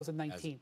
2019.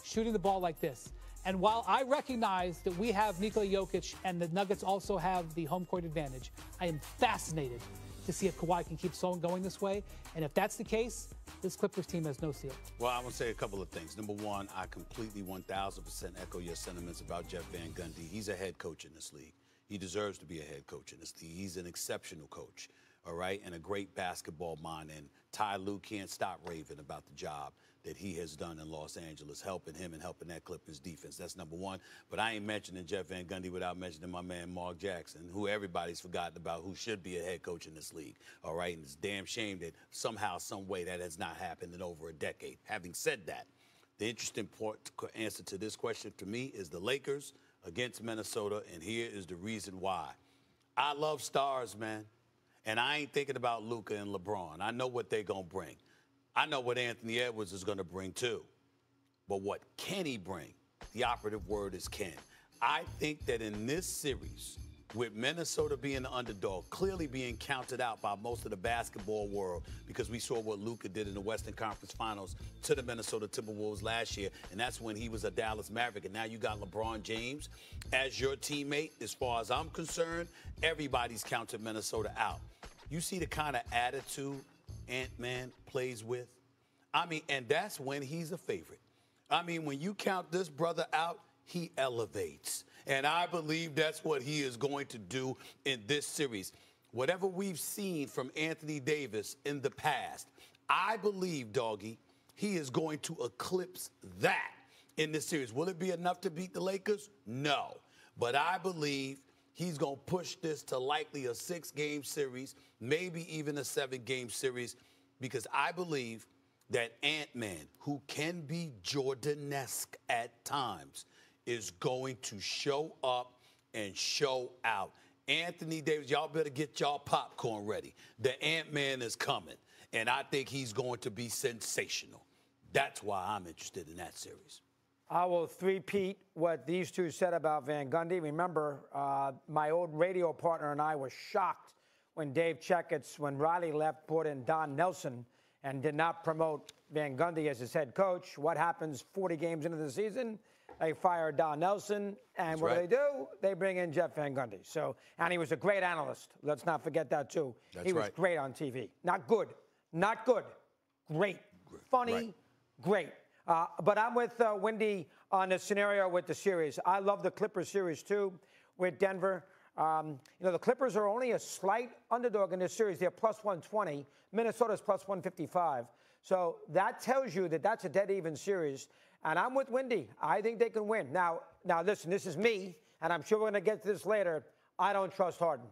Shooting the ball like this. And while I recognize that we have Nikola Jokic and the Nuggets also have the home court advantage, I am fascinated to see if Kawhi can keep going this way. And if that's the case, this Clippers team has no ceiling. Well, I want to say a couple of things. Number one, I completely 1,000% echo your sentiments about Jeff Van Gundy. He's a head coach in this league. He deserves to be a head coach in this league. He's an exceptional coach, all right, and a great basketball mind. And Ty Lue can't stop raving about the job that he has done in Los Angeles, helping him and helping that Clippers defense. That's number one. But I ain't mentioning Jeff Van Gundy without mentioning my man Mark Jackson, who everybody's forgotten about, who should be a head coach in this league, all right? And it's a damn shame that somehow, some way, that has not happened in over a decade. Having said that, the interesting answer to this question to me is the Lakers against Minnesota, and here is the reason why. I love stars, man. And I ain't thinking about Luka and LeBron. I know what they're going to bring. I know what Anthony Edwards is going to bring, too. But what can he bring? The operative word is can. I think that in this series, with Minnesota being the underdog, clearly being counted out by most of the basketball world, because we saw what Luka did in the Western Conference Finals to the Minnesota Timberwolves last year, and that's when he was a Dallas Maverick. And now you got LeBron James as your teammate. As far as I'm concerned, everybody's counted Minnesota out. You see the kind of attitude Ant-Man plays with? I mean, and that's when he's a favorite. I mean, when you count this brother out, he elevates. And I believe that's what he is going to do in this series. Whatever we've seen from Anthony Davis in the past, I believe, Doggy, he is going to eclipse that in this series. Will it be enough to beat the Lakers? No. But I believe he's going to push this to likely a 6-game series, maybe even a 7-game series, because I believe that Ant-Man, who can be Jordan-esque at times, is going to show up and show out. Anthony Davis, y'all better get y'all popcorn ready. The Ant-Man is coming, and I think he's going to be sensational. That's why I'm interested in that series. I will three-peat what these two said about Van Gundy. Remember, my old radio partner and I were shocked when Dave Checketts, when Riley left, brought in Don Nelson and did not promote Van Gundy as his head coach. What happens 40 games into the season? They fire Don Nelson, and what do? They bring in Jeff Van Gundy. So, and he was a great analyst. Let's not forget that, too. He was great on TV. Not good. Not good. Great. Funny. Great. But I'm with Wendy on the scenario with the series. I love the Clippers series, too, with Denver. The Clippers are only a slight underdog in this series. They're plus 120. Minnesota's plus 155. So that tells you that that's a dead-even series. And I'm with Wendy. I think they can win. Now, listen, this is me, and I'm sure we're going to get to this later. I don't trust Harden.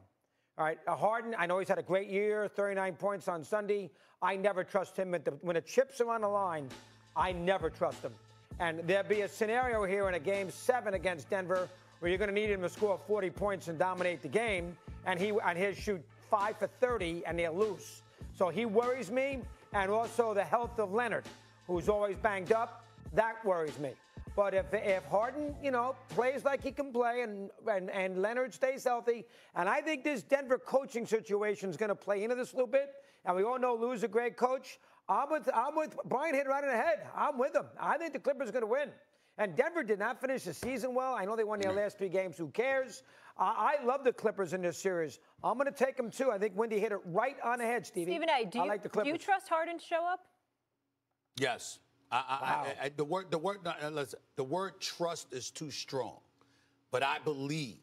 All right, Harden, I know he's had a great year, 39 points on Sunday. I never trust him. When the chips are on the line, I never trust him. And there'll be a scenario here in a Game 7 against Denver where you're going to need him to score 40 points and dominate the game, and he'll shoot 5 for 30, and they'll lose. So he worries me, and also the health of Leonard, who's always banged up. That worries me. But if Harden, plays like he can play and Leonard stays healthy, and I think this Denver coaching situation is going to play into this a little bit, and we all know Lou's a great coach. I'm with Brian hit right in the head. I'm with him. I think the Clippers are going to win. And Denver did not finish the season well. I know they won their last 3 games. Who cares? I love the Clippers in this series. I'm going to take them, too. I think Wendy hit it right on the head, Stevie. Stephen A., do you trust Harden to show up? Yes. The word trust is too strong. But I believe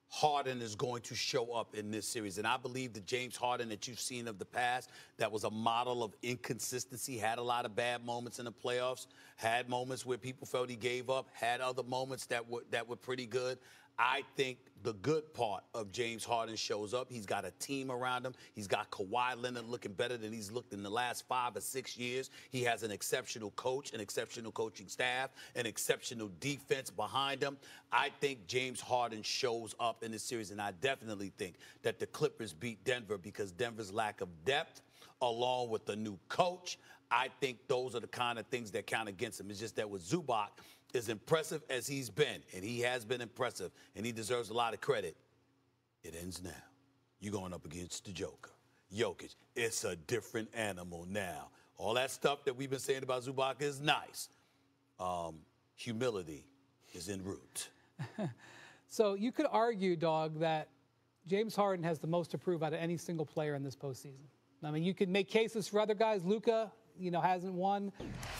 Harden is going to show up in this series. And I believe the James Harden that you've seen of the past, that was a model of inconsistency, had a lot of bad moments in the playoffs, had moments where people felt he gave up, had other moments that were pretty good. I think the good part of James Harden shows up. He's got a team around him. He's got Kawhi Leonard looking better than he's looked in the last 5 or 6 years. He has an exceptional coach, an exceptional coaching staff, an exceptional defense behind him. I think James Harden shows up in this series, and I definitely think that the Clippers beat Denver because Denver's lack of depth, along with the new coach, I think those are the kind of things that count against him. It's just that with Zubac, as impressive as he's been, and he has been impressive, and he deserves a lot of credit, it ends now. You're going up against the Joker. Jokic. It's a different animal now. All that stuff that we've been saying about Zubac is nice. Humility is en route. So you could argue, Dog, that James Harden has the most to prove out of any single player in this postseason. I mean, you could make cases for other guys. Luka, hasn't won.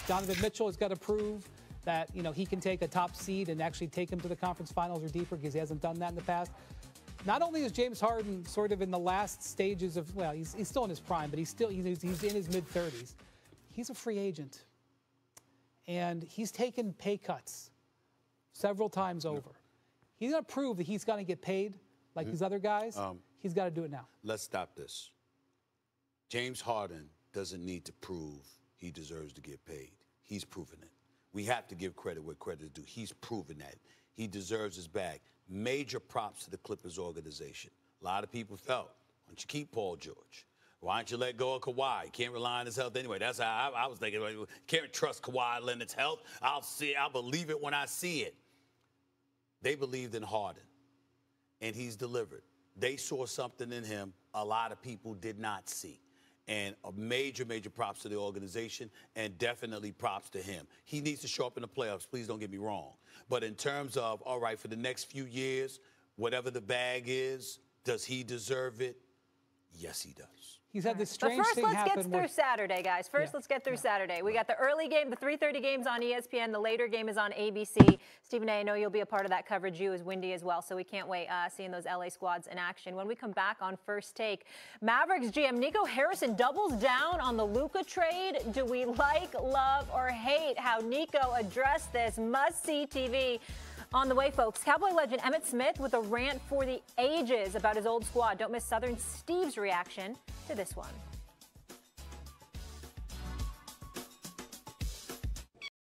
Donovan Mitchell has got to prove that, he can take a top seed and actually take him to the conference finals or deeper, because he hasn't done that in the past. Not only is James Harden sort of in the last stages of, well, he's still in his prime, but he's in his mid-30s. He's a free agent. And he's taken pay cuts several times over. He's going to prove that he's going to get paid like these other guys. He's got to do it now. Let's stop this. James Harden doesn't need to prove he deserves to get paid. He's proven it. We have to give credit where credit is due. He's proven that. He deserves his bag. Major props to the Clippers organization. A lot of people felt, why don't you keep Paul George? Why don't you let go of Kawhi? Can't rely on his health anyway. That's how I was thinking. Can't trust Kawhi Leonard's health. I'll believe it when I see it. They believed in Harden, and he's delivered. They saw something in him a lot of people did not see. And a major, major props to the organization, and definitely props to him. He needs to show up in the playoffs, please don't get me wrong. But in terms of, all right, for the next few years, whatever the bag is, does he deserve it? Yes, he does. He's had this strange thing happen. But first, let's get through Saturday, guys. Let's get through Saturday. We got the early game, the 3:30 game's on ESPN. The later game is on ABC. Stephen A., I know you'll be a part of that coverage. You as Windy as well, so we can't wait seeing those LA squads in action. When we come back on First Take, Mavericks GM Nico Harrison doubles down on the Luka trade. Do we like, love, or hate how Nico addressed this? Must-see TV. On the way, folks, Cowboy legend Emmitt Smith with a rant for the ages about his old squad. Don't miss Southern Steve's reaction to this one.